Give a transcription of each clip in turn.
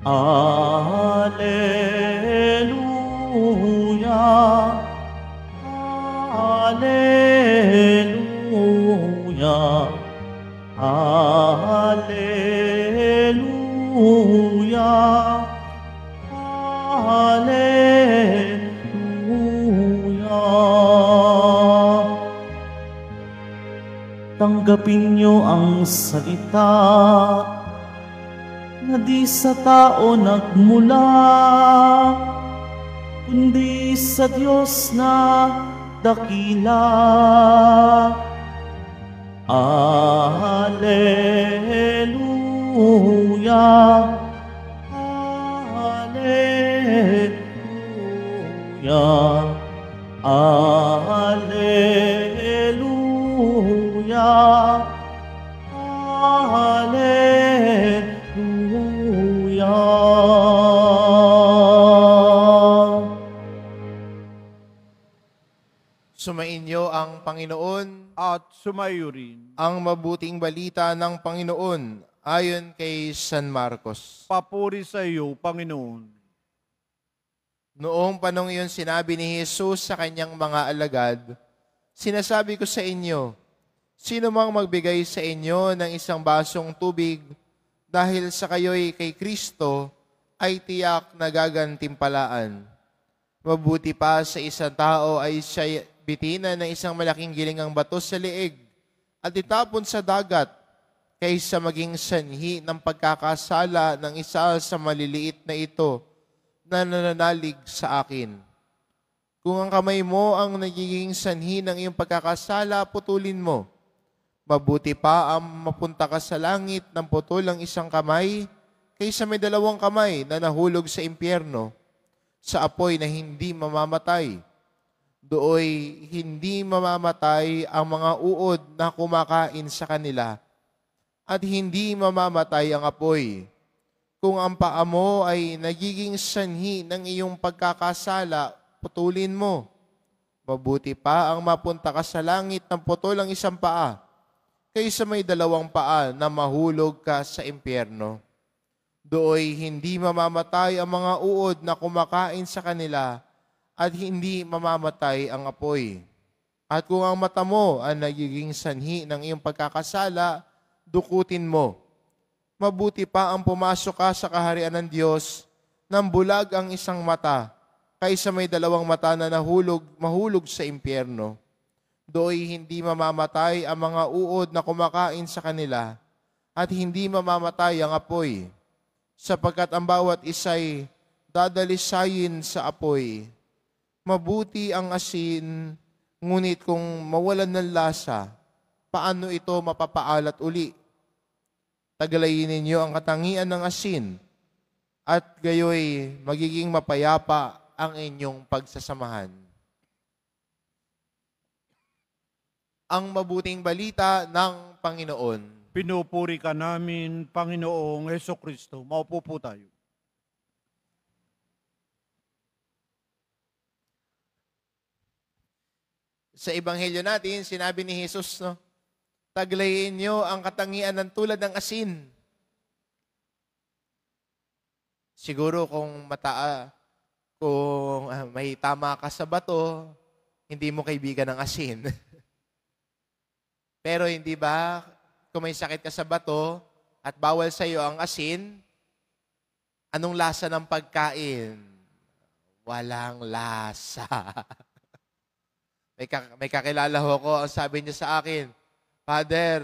Alleluia, Alleluia, Alleluia, Alleluia. Tanggapin niyo ang salita na di sa tao nagmula, kundi sa Diyos na dakila. Alleluia, Alleluia, Alleluia, Alleluia. Sumainyo ang Panginoon, at sumayo rin. ang mabuting balita ng Panginoon ayon kay San Marcos. Papuri sa iyo, Panginoon. Noong panong iyon sinabi ni Jesus sa kanyang mga alagad, "Sinasabi ko sa inyo, sino mang magbigay sa inyo ng isang basong tubig dahil sa kayo'y kay Kristo, ay tiyak na gagantimpalaan. Mabuti pa sa isang tao ay siya bitinan ng isang malaking gilingang bato sa leeg at itapon sa dagat, kaysa maging sanhi ng pagkakasala ng isa sa maliliit na ito na nananalig sa akin. Kung ang kamay mo ang nagiging sanhi ng iyong pagkakasala, putulin mo. Mabuti pa ang mapunta ka sa langit ng putol ang isang kamay, kaysa may dalawang kamay na nahulog sa impyerno, sa apoy na hindi mamamatay. Dooy hindi mamamatay ang mga uod na kumakain sa kanila, at hindi mamamatay ang apoy. Kung ang paa mo ay nagiging sanhi ng iyong pagkakasala, putulin mo. Mabuti pa ang mapunta ka sa langit ng putol ang isang paa, kaysa may dalawang paa na mahulog ka sa impyerno. Dooy hindi mamamatay ang mga uod na kumakain sa kanila, at hindi mamamatay ang apoy. At kung ang mata mo ay nagiging sanhi ng iyong pagkakasala, dukutin mo. Mabuti pa ang pumasok ka sa kaharian ng Diyos nang bulag ang isang mata, kaysa may dalawang mata na mahulog sa impyerno. Dooy hindi mamamatay ang mga uod na kumakain sa kanila, at hindi mamamatay ang apoy, sapagkat ang bawat isa'y dadalisayin sa apoy. Mabuti ang asin, ngunit kung mawalan ng lasa, paano ito mapapaalat uli? Tagalayin ninyo ang katangian ng asin, at gayoy magiging mapayapa ang inyong pagsasamahan. Ang mabuting balita ng Panginoon. Pinupuri ka namin, Panginoong Hesukristo. Maupo po tayo. Sa Ebanghelyo natin, sinabi ni Jesus, no, taglayin nyo ang katangian ng tulad ng asin. Siguro kung may tama ka sa bato, hindi mo kaibigan ng asin. Pero hindi ba, kung may sakit ka sa bato at bawal sa iyo ang asin, anong lasa ng pagkain? Walang lasa. May kakilala ko, ang sabi niya sa akin, "Father,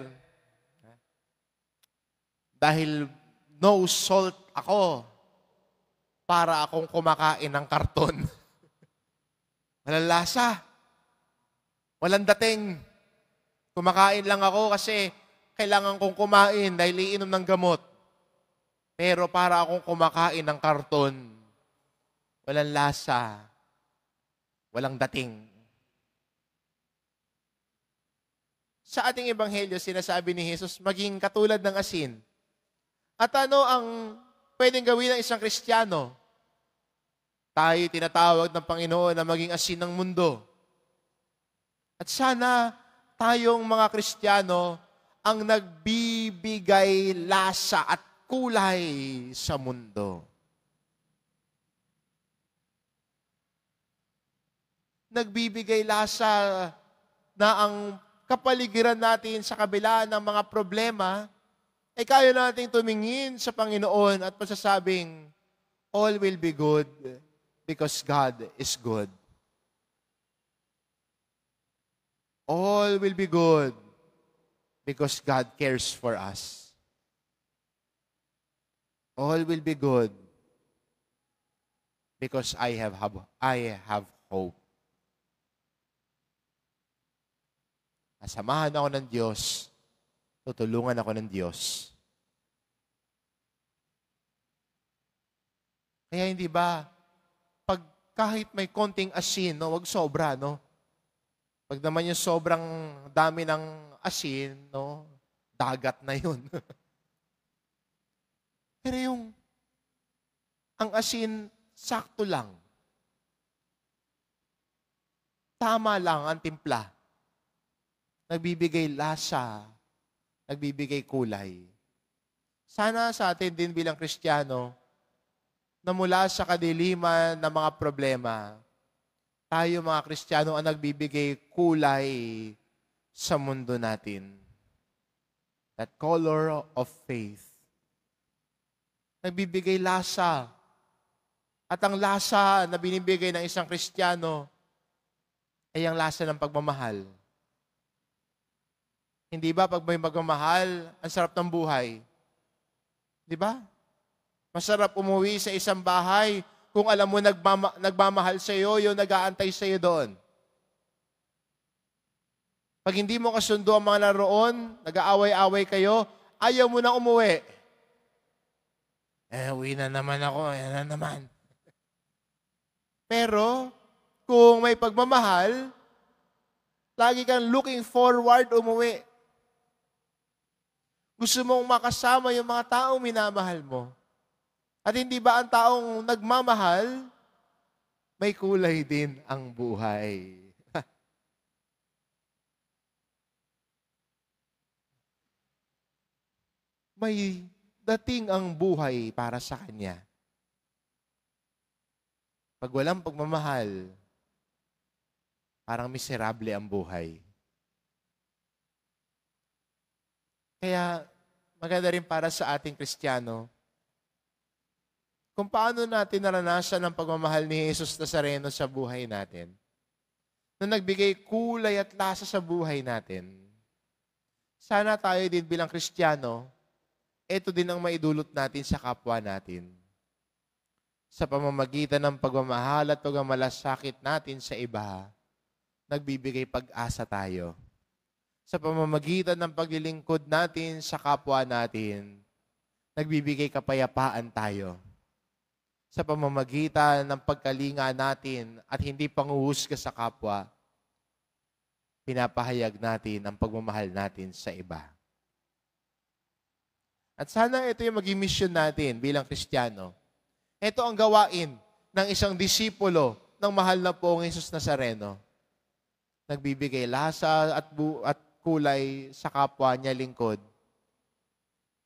dahil no salt ako, para akong kumakain ng karton." Walang lasa. Walang dating. Kumakain lang ako kasi kailangan kong kumain dahil iinom ng gamot. Pero para akong kumakain ng karton, walang lasa. Walang dating. Sa ating ebanghelyo, sinasabi ni Jesus, maging katulad ng asin. At ano ang pwedeng gawin ng isang Kristiyano? Tayo tinatawag ng Panginoon na maging asin ng mundo. At sana tayong mga Kristiyano ang nagbibigay lasa at kulay sa mundo. nagbibigay lasa na ang kapaligiran natin sa kabila ng mga problema, ay kaya nating tumingin sa Panginoon at masasabing, all will be good because God is good. All will be good because God cares for us. All will be good because I have hope. Asamahan ako ng Diyos, tutulungan ako ng Diyos. Kaya hindi ba, pag kahit may konting asin, no, wag sobra, no? Pag naman yung sobrang dami ng asin, no, dagat na yun. Pero yung, ang asin, sakto lang. Tama lang ang timpla. Nagbibigay lasa, nagbibigay kulay. Sana sa atin din bilang Kristiyano, na mula sa kadiliman ng mga problema, tayo mga Kristiyano ang nagbibigay kulay sa mundo natin. That color of faith. Nagbibigay lasa. At ang lasa na binibigay ng isang Kristiyano ay ang lasa ng pagmamahal. Hindi ba pag may magmamahal, ang sarap ng buhay? Di ba? Masarap umuwi sa isang bahay kung alam mo nagmamahal sa iyo, yung nag-aantay sa iyo doon. Pag hindi mo kasundo ang mga naroon, nag-aaway-away kayo, ayaw mo na umuwi. Uwi na naman ako, yan na naman. Pero, kung may pagmamahal, lagi kang looking forward umuwi. Gusto mong makasama yung mga taong minamahal mo. At hindi ba ang taong nagmamahal, may kulay din ang buhay. May dating ang buhay para sa kanya. Pag walang pagmamahal, parang miserable ang buhay. Kaya maganda rin para sa ating Kristiyano, kung paano natin naranasan ang pagmamahal ni Jesus Nazareno sa buhay natin, na nagbigay kulay at lasa sa buhay natin. Sana tayo din bilang Kristiyano, ito din ang maidulot natin sa kapwa natin. Sa pamamagitan ng pagmamahal at pagmamalasakit natin sa iba, nagbibigay pag-asa tayo. Sa pamamagitan ng paglilingkod natin sa kapwa natin, nagbibigay kapayapaan tayo. Sa pamamagitan ng pagkalinga natin at hindi panguhusga sa kapwa, pinapahayag natin ang pagmamahal natin sa iba. At sana ito yung maging mission natin bilang Kristiyano. Ito ang gawain ng isang disipulo ng mahal na poong Jesus Nazareno. Nagbibigay lasa at kulay sa kapwa niya lingkod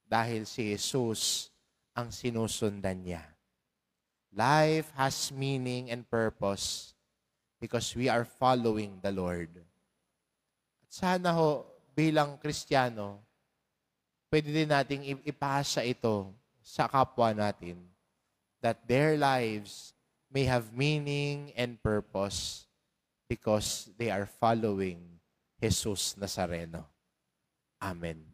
dahil si Jesus ang sinusundan niya. Life has meaning and purpose because we are following the Lord. At sana ho, bilang Kristiyano, pwede din nating ipasa ito sa kapwa natin that their lives may have meaning and purpose because they are following Jesus Nazareno. Amen.